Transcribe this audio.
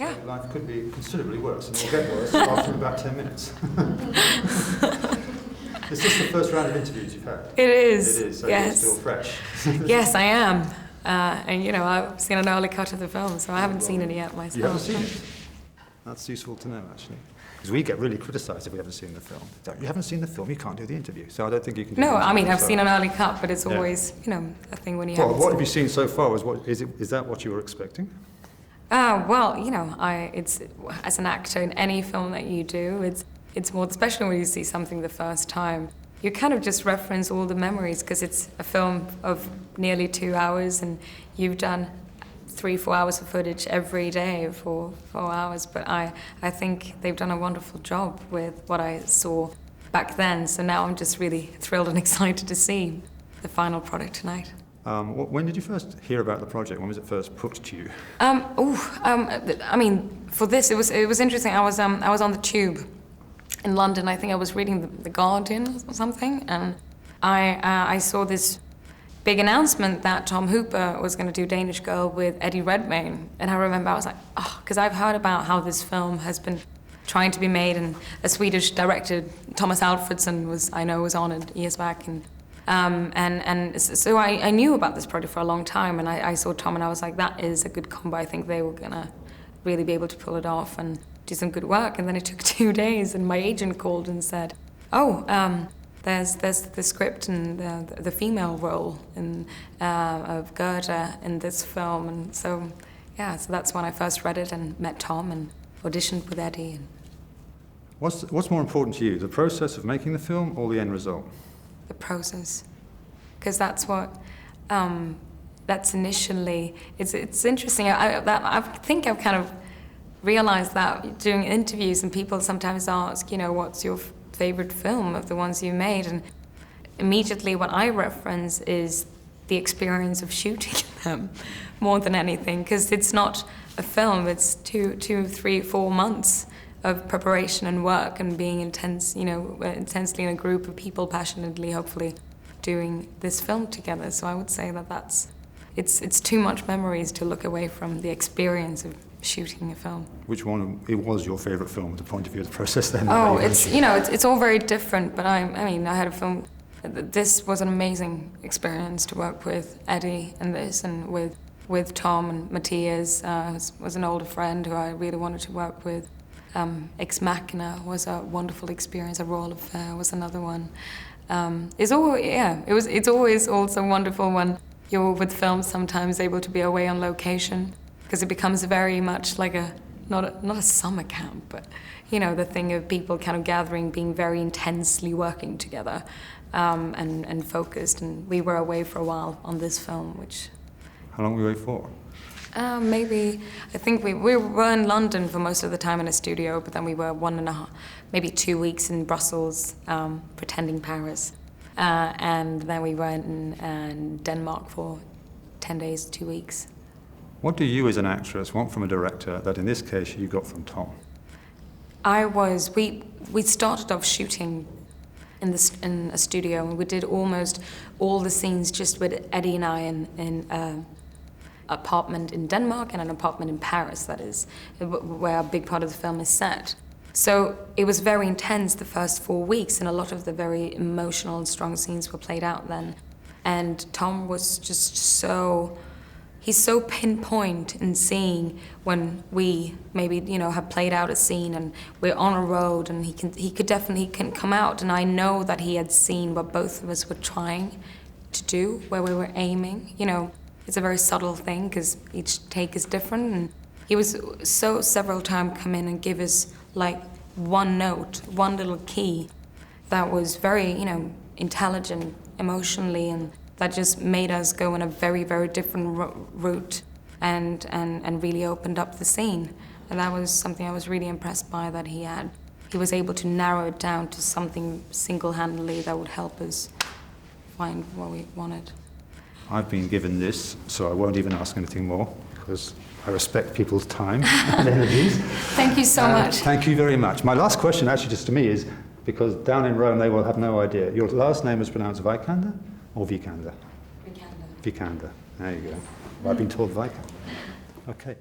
Yeah. So life could be considerably worse, and it'll get worse after about 10 minutes. Is this the first round of interviews you've had? It is. It is, so yes. you're still fresh. Yes, I am. And you know, I've seen an early cut of the film, so I haven't seen it yet myself. You haven't seen it? That's useful to know, actually. Because we get really criticised if we haven't seen the film. You haven't seen the film, you can't do the interview. So I don't think you can do No, the I mean, interview, I've so. seen an early cut, but it's always, you know, a thing when you haven't What seen have you seen so far? Is that what you were expecting? Well, you know, it's as an actor in any film that you do, it's more, especially when you see something the first time, you kind of just reference all the memories because it's a film of nearly 2 hours and you've done 3-4 hours of footage every day for 4 hours. But I think they've done a wonderful job with what I saw back then. So now I'm just really thrilled and excited to see the final product tonight. When did you first hear about the project? When was it first put to you? I mean, for this, it was interesting. I was on the tube in London. I think I was reading the Guardian or something, and I saw this big announcement that Tom Hooper was going to do Danish Girl with Eddie Redmayne. And I remember I was like, oh, because I've heard about how this film has been trying to be made, and a Swedish director, Thomas Alfredson, was on it years back, and so I knew about this project for a long time, and I saw Tom and I was like, that is a good combo. I think they were gonna really be able to pull it off and do some good work. And then it took 2 days, and my agent called and said, oh, there's the script and the female role of Gerda in this film. And so, yeah, so that's when I first read it and met Tom and auditioned with Eddie. What's more important to you, the process of making the film or the end result? The process, because that's what that's initially. It's interesting. I think I've kind of realized that doing interviews, and people sometimes ask, you know, what's your favorite film of the ones you made, and immediately what I reference is the experience of shooting them more than anything, because it's not a film. It's 2, 3, 4 months of preparation and work and being intense, you know, intensely in a group of people passionately, hopefully, doing this film together. So I would say that it's too much memories to look away from the experience of shooting a film. Which one was your favourite film at the point of view of the process then? Oh, it's all very different, but I mean, I had a film. This was an amazing experience to work with Eddie in this, and with Tom and Matthias, was an older friend who I really wanted to work with. Ex Machina was a wonderful experience. A Royal Affair was another one. It's always also wonderful when you're with films sometimes able to be away on location, because it becomes very much like not a summer camp, but you know, the thing of people kind of gathering, being very intensely working together, and focused. And we were away for a while on this film, which. How long were you away for? Maybe, I think we were in London for most of the time in a studio, but then we were 1.5, maybe 2 weeks in Brussels, pretending Paris. And then we were in Denmark for 10 days, 2 weeks. What do you as an actress want from a director that in this case you got from Tom? We started off shooting in a studio, and we did almost all the scenes just with Eddie and I in apartment in Denmark and an apartment in Paris, that is, where a big part of the film is set. So it was very intense the first 4 weeks, and a lot of the very emotional and strong scenes were played out then. And Tom was just he's so pinpoint in seeing when we maybe, you know, have played out a scene and we're on a road, and he could definitely come out, and I know that he had seen what both of us were trying to do, where we were aiming, you know. It's a very subtle thing because each take is different, and he was so several times come in and give us like one note, one little key that was very, you know, intelligent emotionally, and that just made us go in a very, very different route and really opened up the scene. And that was something I was really impressed by, that he was able to narrow it down to something single-handedly that would help us find what we wanted. I've been given this, so I won't even ask anything more, because I respect people's time and energies. Thank you so much. Thank you very much. My last question, actually, just to me is, because down in Rome they will have no idea. Your last name is pronounced Vikander or Vikander? Vikander. Vikander. There you go. Well, I've been told Vikander. Okay.